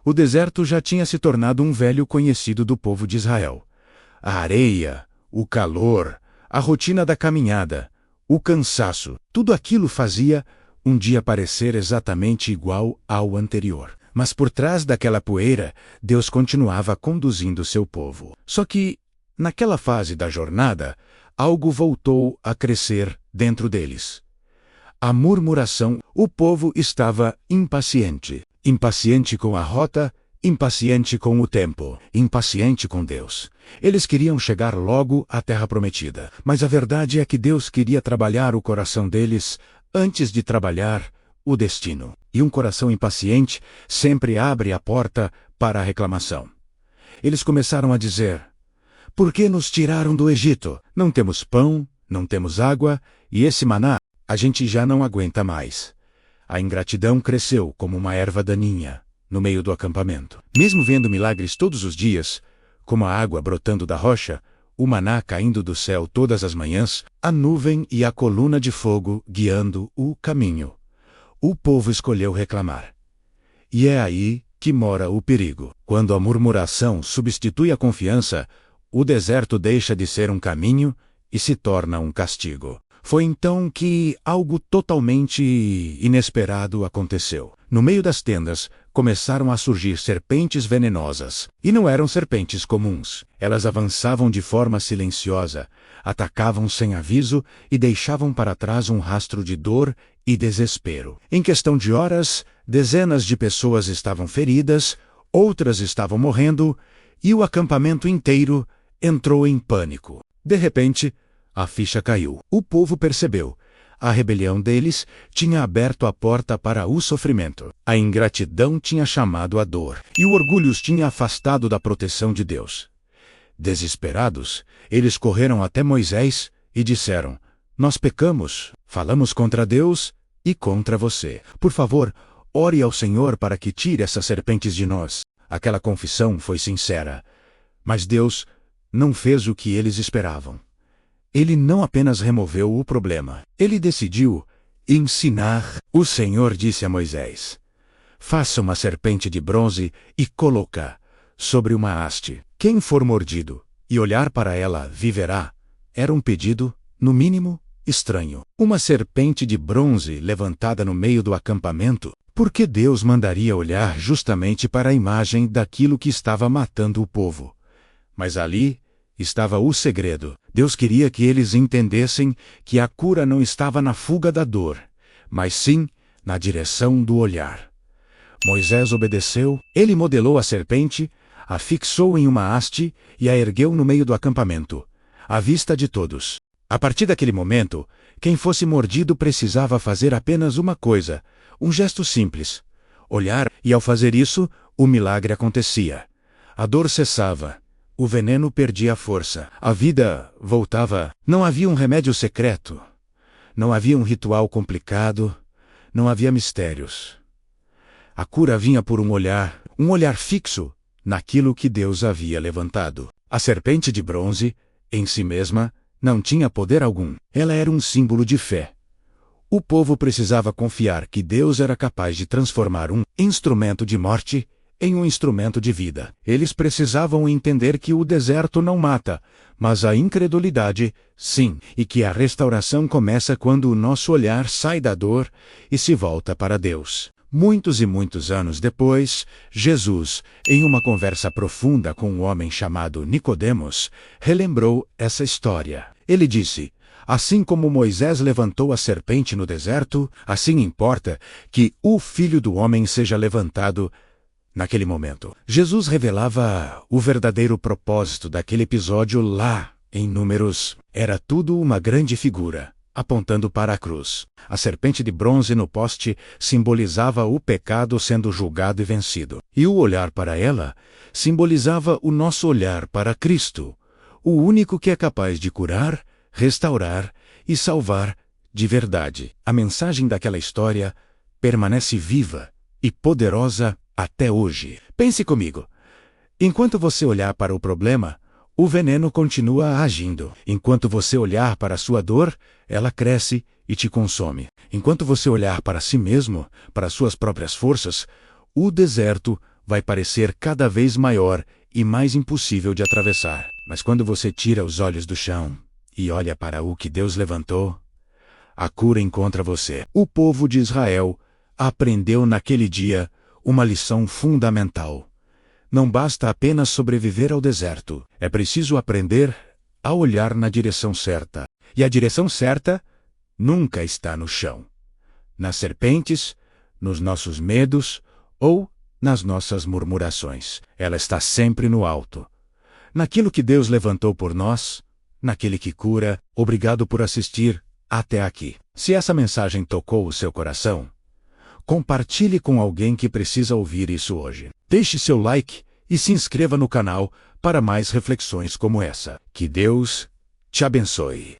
O deserto já tinha se tornado um velho conhecido do povo de Israel. A areia, o calor, a rotina da caminhada, o cansaço, tudo aquilo fazia um dia parecer exatamente igual ao anterior. Mas por trás daquela poeira, Deus continuava conduzindo seu povo. Só que, naquela fase da jornada, algo voltou a crescer dentro deles. A murmuração. O povo estava impaciente. Impaciente com a rota, impaciente com o tempo, impaciente com Deus. Eles queriam chegar logo à terra prometida. Mas a verdade é que Deus queria trabalhar o coração deles antes de trabalhar o destino. E um coração impaciente sempre abre a porta para a reclamação. Eles começaram a dizer: por que nos tiraram do Egito? Não temos pão, não temos água, e esse maná a gente já não aguenta mais. A ingratidão cresceu como uma erva daninha no meio do acampamento. Mesmo vendo milagres todos os dias, como a água brotando da rocha, o maná caindo do céu todas as manhãs, a nuvem e a coluna de fogo guiando o caminho, o povo escolheu reclamar. E é aí que mora o perigo. Quando a murmuração substitui a confiança, o deserto deixa de ser um caminho e se torna um castigo. Foi então que algo totalmente inesperado aconteceu. No meio das tendas, começaram a surgir serpentes venenosas. E não eram serpentes comuns. Elas avançavam de forma silenciosa, atacavam sem aviso e deixavam para trás um rastro de dor e desespero. Em questão de horas, dezenas de pessoas estavam feridas, outras estavam morrendo, e o acampamento inteiro entrou em pânico. De repente, a ficha caiu. O povo percebeu. A rebelião deles tinha aberto a porta para o sofrimento. A ingratidão tinha chamado a dor. E o orgulho os tinha afastado da proteção de Deus. Desesperados, eles correram até Moisés e disseram: nós pecamos, falamos contra Deus e contra você. Por favor, ore ao Senhor para que tire essas serpentes de nós. Aquela confissão foi sincera. Mas Deus não fez o que eles esperavam. Ele não apenas removeu o problema, ele decidiu ensinar. O Senhor disse a Moisés: faça uma serpente de bronze e coloca sobre uma haste. Quem for mordido e olhar para ela viverá. Era um pedido, no mínimo, estranho. Uma serpente de bronze levantada no meio do acampamento. Por que Deus mandaria olhar justamente para a imagem daquilo que estava matando o povo? Mas ali estava o segredo. Deus queria que eles entendessem que a cura não estava na fuga da dor, mas sim na direção do olhar. Moisés obedeceu. Ele modelou a serpente, a fixou em uma haste e a ergueu no meio do acampamento, à vista de todos. A partir daquele momento, quem fosse mordido precisava fazer apenas uma coisa, um gesto simples: olhar, e ao fazer isso, o milagre acontecia. A dor cessava. O veneno perdia a força. A vida voltava. Não havia um remédio secreto. Não havia um ritual complicado. Não havia mistérios. A cura vinha por um olhar fixo naquilo que Deus havia levantado. A serpente de bronze, em si mesma, não tinha poder algum. Ela era um símbolo de fé. O povo precisava confiar que Deus era capaz de transformar um instrumento de morte em um instrumento de vida. Eles precisavam entender que o deserto não mata, mas a incredulidade, sim, e que a restauração começa quando o nosso olhar sai da dor e se volta para Deus. Muitos e muitos anos depois, Jesus, em uma conversa profunda com um homem chamado Nicodemos, relembrou essa história. Ele disse: assim como Moisés levantou a serpente no deserto, assim importa que o Filho do Homem seja levantado. Naquele momento, Jesus revelava o verdadeiro propósito daquele episódio lá, em Números. Era tudo uma grande figura, apontando para a cruz. A serpente de bronze no poste simbolizava o pecado sendo julgado e vencido. E o olhar para ela simbolizava o nosso olhar para Cristo, o único que é capaz de curar, restaurar e salvar de verdade. A mensagem daquela história permanece viva e poderosa até hoje. Pense comigo. Enquanto você olhar para o problema, o veneno continua agindo. Enquanto você olhar para a sua dor, ela cresce e te consome. Enquanto você olhar para si mesmo, para suas próprias forças, o deserto vai parecer cada vez maior e mais impossível de atravessar. Mas quando você tira os olhos do chão e olha para o que Deus levantou, a cura encontra você. O povo de Israel aprendeu naquele dia uma lição fundamental. Não basta apenas sobreviver ao deserto. É preciso aprender a olhar na direção certa. E a direção certa nunca está no chão, nas serpentes, nos nossos medos ou nas nossas murmurações. Ela está sempre no alto, naquilo que Deus levantou por nós, naquele que cura. Obrigado por assistir até aqui. Se essa mensagem tocou o seu coração, compartilhe com alguém que precisa ouvir isso hoje. Deixe seu like e se inscreva no canal para mais reflexões como essa. Que Deus te abençoe.